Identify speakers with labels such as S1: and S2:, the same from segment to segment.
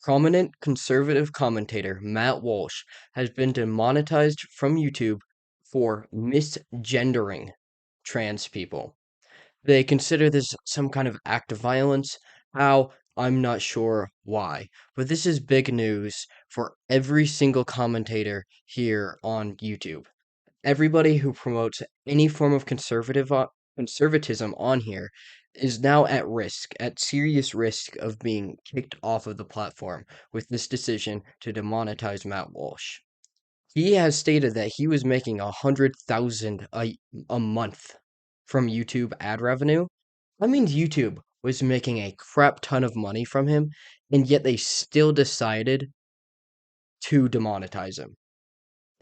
S1: Prominent conservative commentator Matt Walsh has been demonetized from YouTube for misgendering trans people. They consider this some kind of act of violence. How? I'm not sure why. But this is big news for every single commentator here on YouTube. Everybody who promotes any form of conservatism on here is now at risk, at serious risk of being kicked off of the platform with this decision to demonetize Matt Walsh. He has stated that he was making 100,000 a month from YouTube ad revenue. That means YouTube was making a crap ton of money from him, and yet they still decided to demonetize him.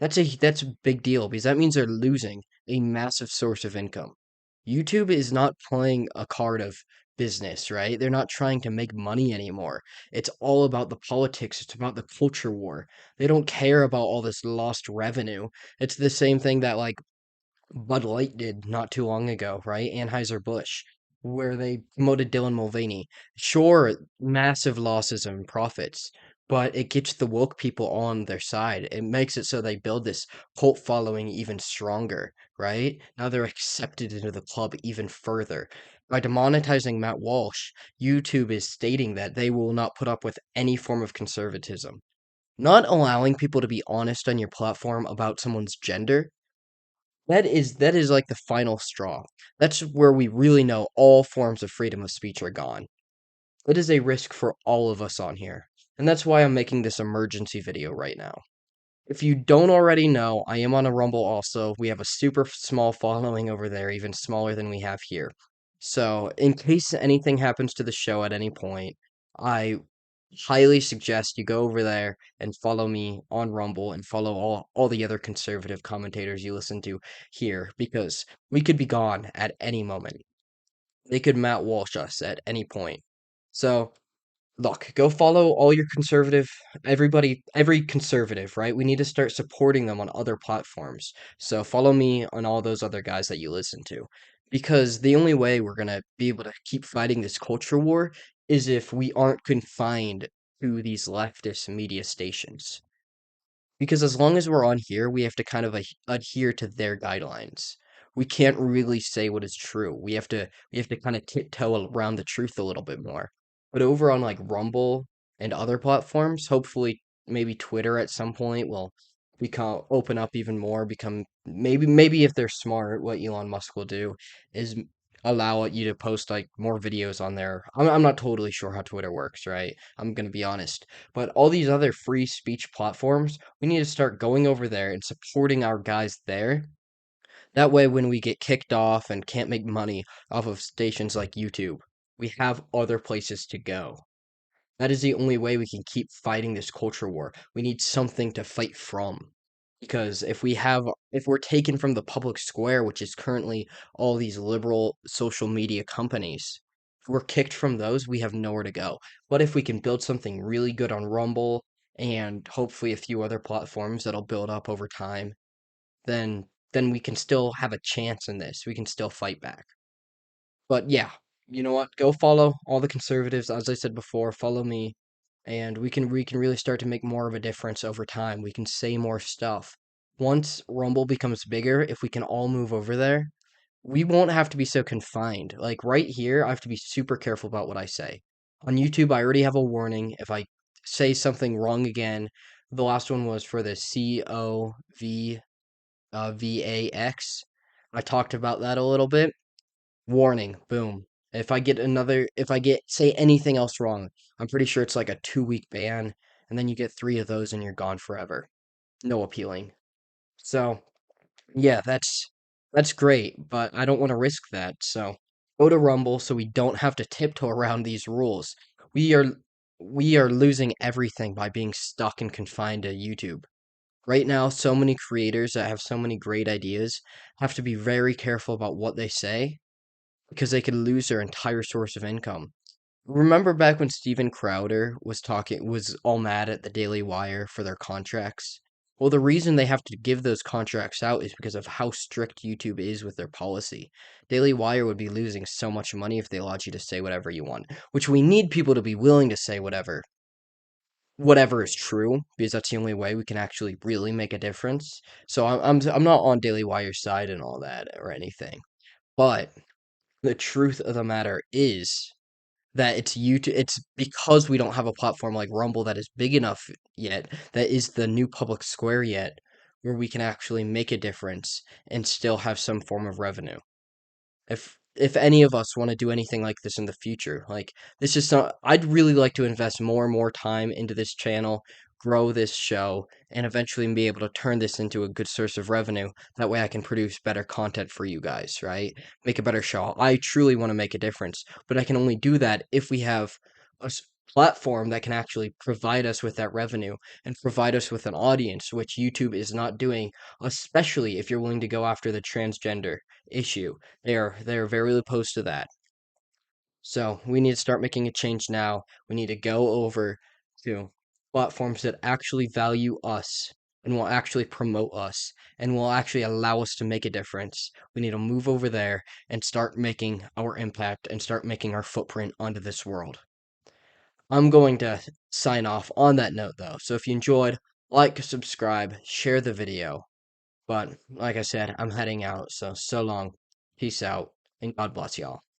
S1: That's a big deal because that means they're losing a massive source of income. YouTube is not playing a card of business, right? They're not trying to make money anymore. It's all about the politics. It's about the culture war. They don't care about all this lost revenue. It's the same thing that like Bud Light did not too long ago, right? Anheuser-Busch, where they promoted Dylan Mulvaney. Sure, massive losses in profits, but it gets the woke people on their side. It makes it so they build this cult following even stronger, right? Now they're accepted into the club even further. By demonetizing Matt Walsh, YouTube is stating that they will not put up with any form of conservatism. Not allowing people to be honest on your platform about someone's gender, that is like the final straw. That's where we really know all forms of freedom of speech are gone. It is a risk for all of us on here. And that's why I'm making this emergency video right now. If you don't already know, I am on a Rumble also. We have a super small following over there, even smaller than we have here. So, in case anything happens to the show at any point, I highly suggest you go over there and follow me on Rumble and follow all the other conservative commentators you listen to here because we could be gone at any moment. They could Matt Walsh us at any point. So, look, go follow all your conservative, every conservative, right? We need to start supporting them on other platforms. So follow me on all those other guys that you listen to. Because the only way we're going to be able to keep fighting this culture war is if we aren't confined to these leftist media stations. Because as long as we're on here, we have to kind of adhere to their guidelines. We can't really say what is true. We have to kind of tiptoe around the truth a little bit more. But over on like Rumble and other platforms, hopefully maybe Twitter at some point will become open up even more, become maybe if they're smart, what Elon Musk will do is allow you to post like more videos on there. I'm not totally sure how Twitter works, right? I'm gonna be honest. But all these other free speech platforms, we need to start going over there and supporting our guys there. That way, when we get kicked off and can't make money off of stations like YouTube, we have other places to go. That is the only way we can keep fighting this culture war. We need something to fight from. Because if we're taken from the public square, which is currently all these liberal social media companies, if we're kicked from those, we have nowhere to go. But if we can build something really good on Rumble and hopefully a few other platforms that'll build up over time, then we can still have a chance in this. We can still fight back. But yeah, you know what? Go follow all the conservatives. As I said before, follow me, and we can really start to make more of a difference over time. We can say more stuff. Once Rumble becomes bigger, if we can all move over there, we won't have to be so confined. Like right here, I have to be super careful about what I say. On YouTube, I already have a warning. If I say something wrong again, the last one was for the COVVAX. I talked about that a little bit. Warning, boom. If I get say anything else wrong, I'm pretty sure it's like a 2 week ban, and then you get three of those and you're gone forever. No appealing. So yeah, that's great, but I don't want to risk that. So go to Rumble so we don't have to tiptoe around these rules. We are we are losing everything by being stuck and confined to YouTube. Right now, so many creators that have so many great ideas have to be very careful about what they say because they could lose their entire source of income. Remember back when Steven Crowder was all mad at the Daily Wire for their contracts? Well, the reason they have to give those contracts out is because of how strict YouTube is with their policy. Daily Wire would be losing so much money if they allowed you to say whatever you want, which we need people to be willing to say whatever. whatever is true, because that's the only way we can actually really make a difference. So I'm not on Daily Wire's side and all that or anything. But the truth of the matter is that it's YouTube. It's because we don't have a platform like Rumble that is big enough yet, that is the new public square yet, where we can actually make a difference and still have some form of revenue. If any of us want to do anything like this in the future, like this is not, I'd really like to invest more and more time into this channel, grow this show, and eventually be able to turn this into a good source of revenue. That way I can produce better content for you guys, right? Make a better show. I truly want to make a difference, but I can only do that if we have a platform that can actually provide us with that revenue and provide us with an audience, which YouTube is not doing, especially if you're willing to go after the transgender issue. They are very opposed to that. So we need to start making a change now. We need to go over to platforms that actually value us and will actually promote us and will actually allow us to make a difference. We need to move over there and start making our impact and start making our footprint onto this world. I'm going to sign off on that note though. So if you enjoyed, like, subscribe, share the video. But like I said, I'm heading out. So long. Peace out and God bless y'all.